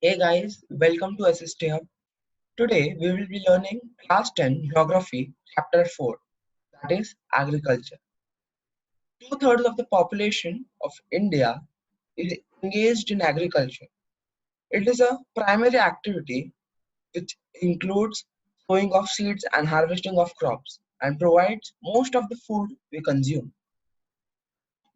Hey guys, welcome to SST Hub. Today we will be learning Class 10 Geography, Chapter 4, that is Agriculture. Two-thirds of the population of India is engaged in agriculture. It is a primary activity which includes sowing of seeds and harvesting of crops and provides most of the food we consume.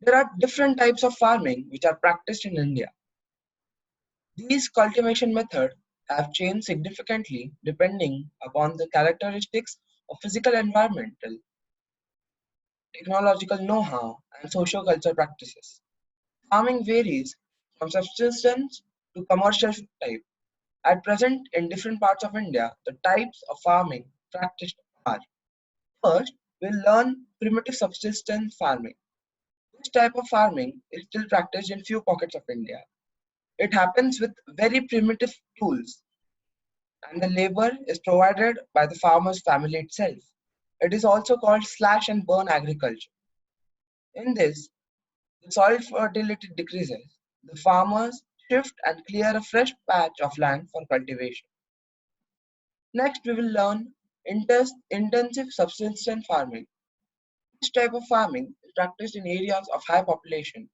There are different types of farming which are practiced in India. These cultivation methods have changed significantly depending upon the characteristics of physical environmental, technological know-how, and socio-cultural practices. Farming varies from subsistence to commercial type. At present, in different parts of India, the types of farming practiced are: first, we'll learn primitive subsistence farming. This type of farming is still practiced in few pockets of India. It happens with very primitive tools and the labor is provided by the farmer's family itself. It is also called slash and burn agriculture. In this, the soil fertility decreases. The farmers shift and clear a fresh patch of land for cultivation. Next, we will learn intensive subsistence farming. This type of farming is practiced in areas of high population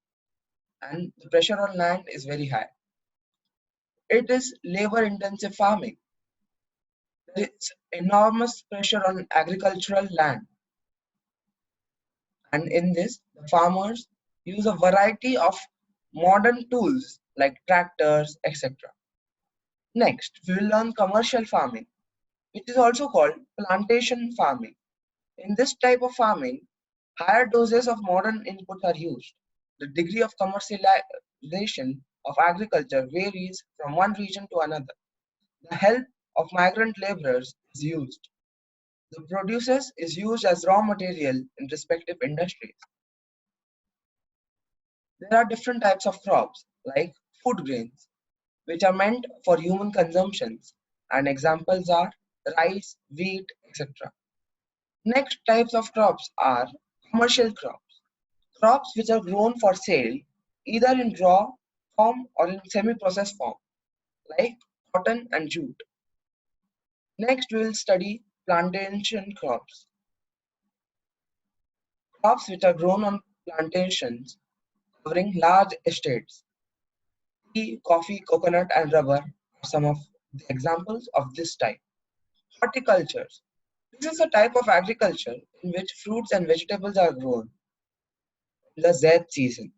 and the pressure on land is very high. It is labor intensive farming. There is enormous pressure on agricultural land, and in this, the farmers use a variety of modern tools like tractors, etc. Next, we will learn commercial farming, which is also called plantation farming. In this type of farming, higher doses of modern inputs are used. The degree of commercialization of agriculture varies from one region to another. The help of migrant laborers is used. The produces is used as raw material in respective industries. There are different types of crops like food grains, which are meant for human consumptions, and examples are rice, wheat, etc. Next types of crops are commercial crops, crops which are grown for sale either in raw form or in semi-processed form, like cotton and jute. Next, we will study plantation crops, crops which are grown on plantations covering large estates. Tea, coffee, coconut, and rubber are some of the examples of this type. Horticulture. This is a type of agriculture in which fruits and vegetables are grown in the Z season.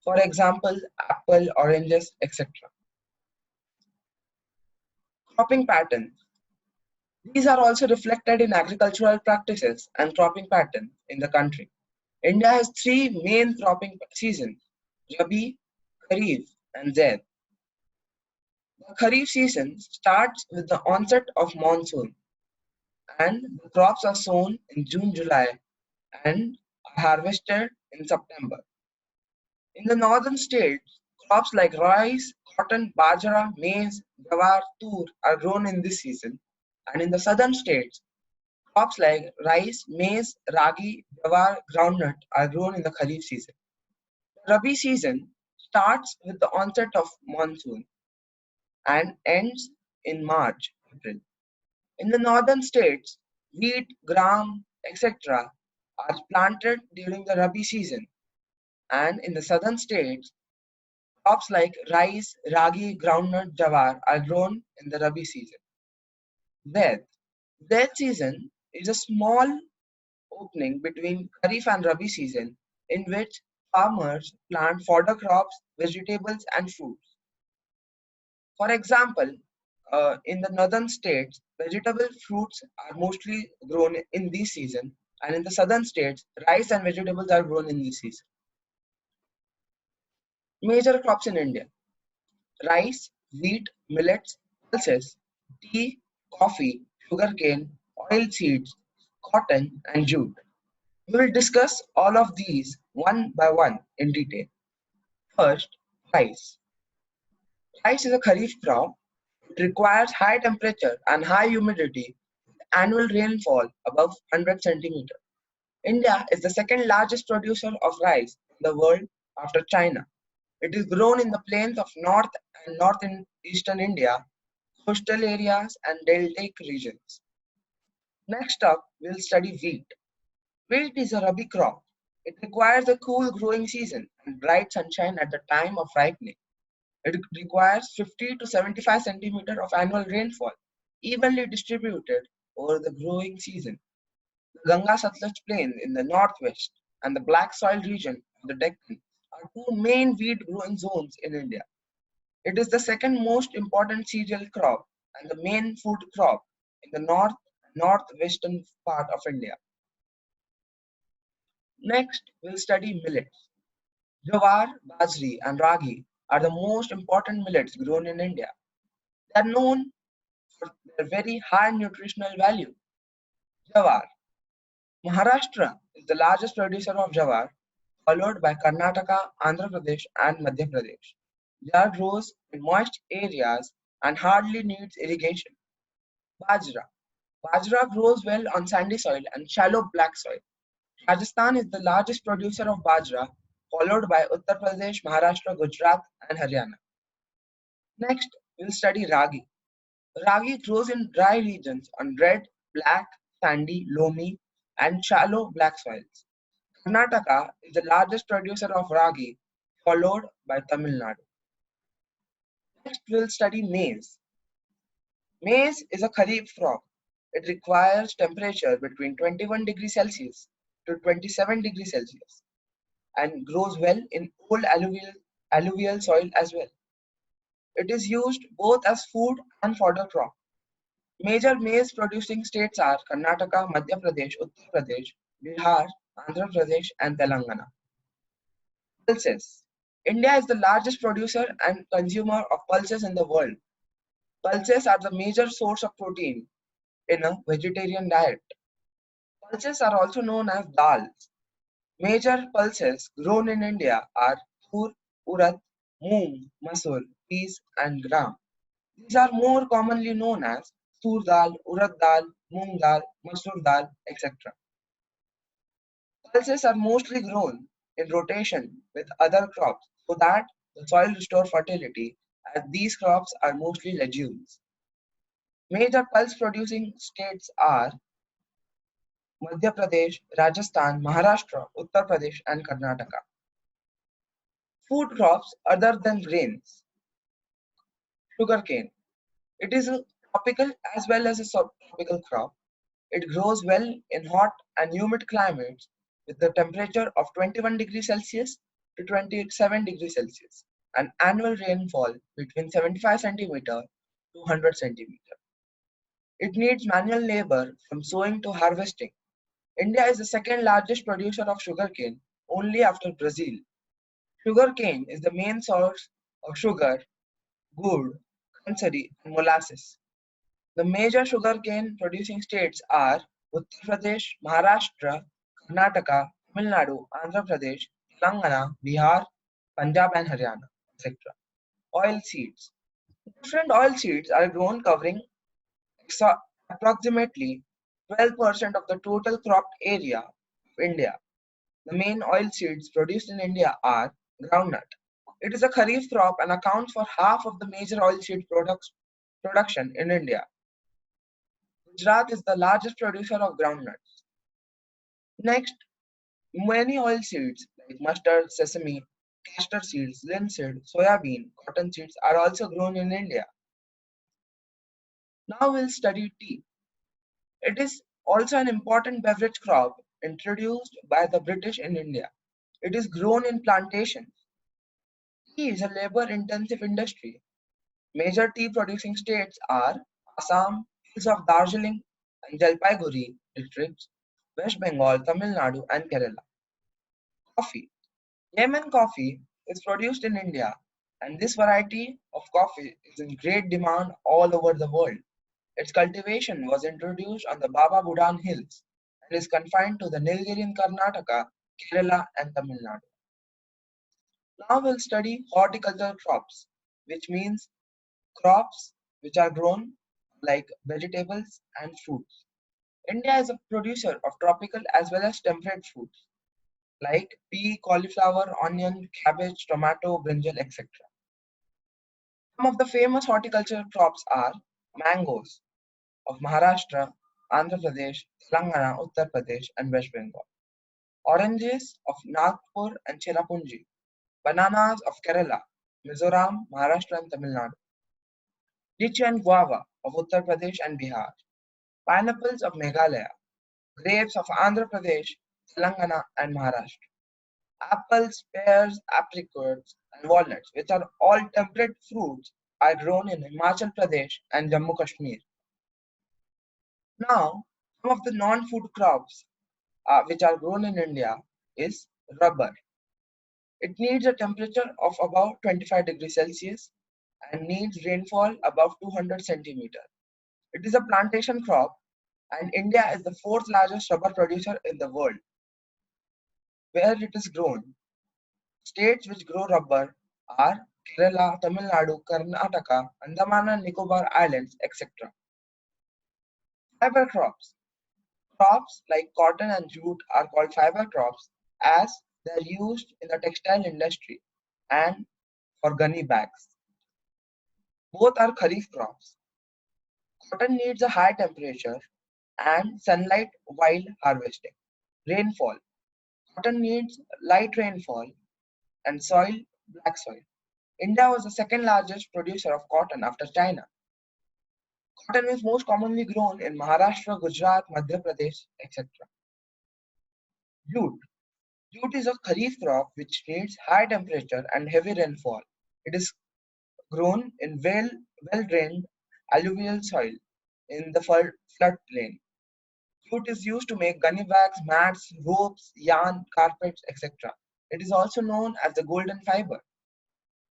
For example, apple, oranges, etc. Cropping patterns. These are also reflected in agricultural practices and cropping patterns in the country. India has three main cropping seasons: Rabi, Kharif, and Zaid. The Kharif season starts with the onset of monsoon, and the crops are sown in June, July, and are harvested in September. In the northern states, crops like rice, cotton, bajra, maize, jawar, tur are grown in this season, and in the southern states, crops like rice, maize, ragi, jawar, groundnut are grown in the Kharif season. The Rabi season starts with the onset of monsoon and ends in March, April. In the northern states, wheat, gram, etc. are planted during the Rabi season, and in the southern states, crops like rice, ragi, groundnut, jawar are grown in the Rabi season. Zaid. Zaid season is a small opening between Kharif and Rabi season in which farmers plant fodder crops, vegetables, and fruits. For example, in the northern states, vegetable fruits are mostly grown in this season, and in the southern states, rice and vegetables are grown in this season. Major crops in India: rice, wheat, millets, pulses, tea, coffee, sugarcane, oilseeds, cotton, and jute. We will discuss all of these one by one in detail. First, rice. Rice is a kharif crop. It requires high temperature and high humidity with annual rainfall above 100 centimeters. India is the second largest producer of rice in the world after China. It is grown in the plains of north and northeastern India, coastal areas, and deltaic regions. Next up, we'll study wheat. Wheat is a rabi crop. It requires a cool growing season and bright sunshine at the time of ripening. It requires 50 to 75 centimeters of annual rainfall, evenly distributed over the growing season. The Ganga Satluj Plain in the northwest and the black soil region of the Deccan are two main wheat growing zones in India. It is the second most important cereal crop and the main food crop in the northwestern part of India. Next, we'll study millets. Jawar, Bajri, and Ragi are the most important millets grown in India. They are known for their very high nutritional value. Jawar. Maharashtra is the largest producer of jawar, followed by Karnataka, Andhra Pradesh, and Madhya Pradesh. Jawar grows in moist areas and hardly needs irrigation. Bajra. Bajra grows well on sandy soil and shallow black soil. Rajasthan is the largest producer of bajra, followed by Uttar Pradesh, Maharashtra, Gujarat, and Haryana. Next, we'll study ragi. Ragi grows in dry regions on red, black, sandy, loamy, and shallow black soils. Karnataka is the largest producer of ragi, followed by Tamil Nadu. Next, we'll study maize. Maize is a kharif crop. It requires temperature between 21 degrees Celsius to 27 degrees Celsius and grows well in old alluvial soil as well. It is used both as food and fodder crop. Major maize producing states are Karnataka, Madhya Pradesh, Uttar Pradesh, Bihar, Andhra Pradesh, and Telangana. Pulses. India is the largest producer and consumer of pulses in the world. Pulses are the major source of protein in a vegetarian diet. Pulses are also known as dals. Major pulses grown in India are tur, urad, moong, masoor, peas, and gram. These are more commonly known as tur dal, urad dal, moong dal, masoor dal, etc. Pulses are mostly grown in rotation with other crops so that the soil restores fertility, as these crops are mostly legumes. Major pulse producing states are Madhya Pradesh, Rajasthan, Maharashtra, Uttar Pradesh, and Karnataka. Food crops other than grains. Sugarcane. It is a tropical as well as a subtropical crop. It grows well in hot and humid climates with the temperature of 21 degrees Celsius to 27 degrees Celsius and annual rainfall between 75 centimeter to 100 centimeter. It needs manual labor from sowing to harvesting. India is the second largest producer of sugarcane only after Brazil. Sugarcane is the main source of sugar, gur, kansari, and molasses. The major sugarcane producing states are Uttar Pradesh, Maharashtra, Karnataka, Tamil Nadu, Andhra Pradesh, Telangana, Bihar, Punjab, and Haryana, etc. Oil seeds. Different oil seeds are grown covering approximately 12% of the total cropped area of India. The main oil seeds produced in India are groundnut. It is a kharif crop and accounts for half of the major oilseed production in India. Gujarat is the largest producer of groundnuts. Next, many oilseeds like mustard, sesame, castor seeds, linseed, soya bean, cotton seeds are also grown in India. Now we'll study tea. It is also an important beverage crop introduced by the British in India. It is grown in plantations. Tea is a labor-intensive industry. Major tea producing states are Assam, hills of Darjeeling and Jalpaiguri districts, West Bengal, Tamil Nadu, and Kerala. Coffee. Yemen coffee is produced in India, and this variety of coffee is in great demand all over the world. Its cultivation was introduced on the Baba Budan Hills and is confined to the Nilgiri in Karnataka, Kerala, and Tamil Nadu. Now we'll study horticultural crops, which means crops which are grown like vegetables and fruits. India is a producer of tropical as well as temperate fruits. like pea, cauliflower, onion, cabbage, tomato, brinjal, etc. Some of the famous horticultural crops are mangoes of Maharashtra, Andhra Pradesh, Telangana, Uttar Pradesh, and West Bengal. Oranges of Nagpur and Cherrapunji. Bananas of Kerala, Mizoram, Maharashtra, and Tamil Nadu. Lychee and guava of Uttar Pradesh and Bihar. Pineapples of Meghalaya. Grapes of Andhra Pradesh, Telangana, and Maharashtra. Apples, pears, apricots, and walnuts, which are all temperate fruits, are grown in Himachal Pradesh and Jammu Kashmir. Now, some of the non-food crops which are grown in India is rubber. It needs a temperature of about 25 degrees Celsius and needs rainfall above 200 centimeters. It is a plantation crop, and India is the fourth largest rubber producer in the world. Where it is grown, states which grow rubber are Kerala, Tamil Nadu, Karnataka, Andaman and Nicobar Islands, etc. Fiber crops. Crops like cotton and jute are called fiber crops as they are used in the textile industry and for gunny bags. Both are kharif crops. Cotton needs a high temperature and sunlight while harvesting. Rainfall. Cotton needs light rainfall and soil, black soil. India was the second largest producer of cotton after China. Cotton is most commonly grown in Maharashtra, Gujarat, Madhya Pradesh, etc. Jute. Jute is a kharif crop which needs high temperature and heavy rainfall. It is grown in well-drained alluvial soil in the floodplain. Jute is used to make gunny bags, mats, ropes, yarn, carpets, etc. It is also known as the golden fiber.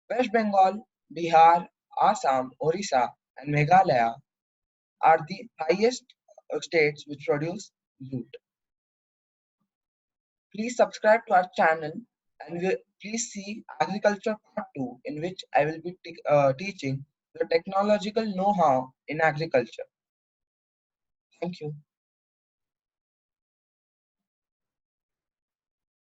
West Bengal, Bihar, Assam, Orissa, and Meghalaya are the highest states which produce jute. Please subscribe to our channel and please see Agriculture Part 2, in which I will be teaching the technological know-how in agriculture. Thank you.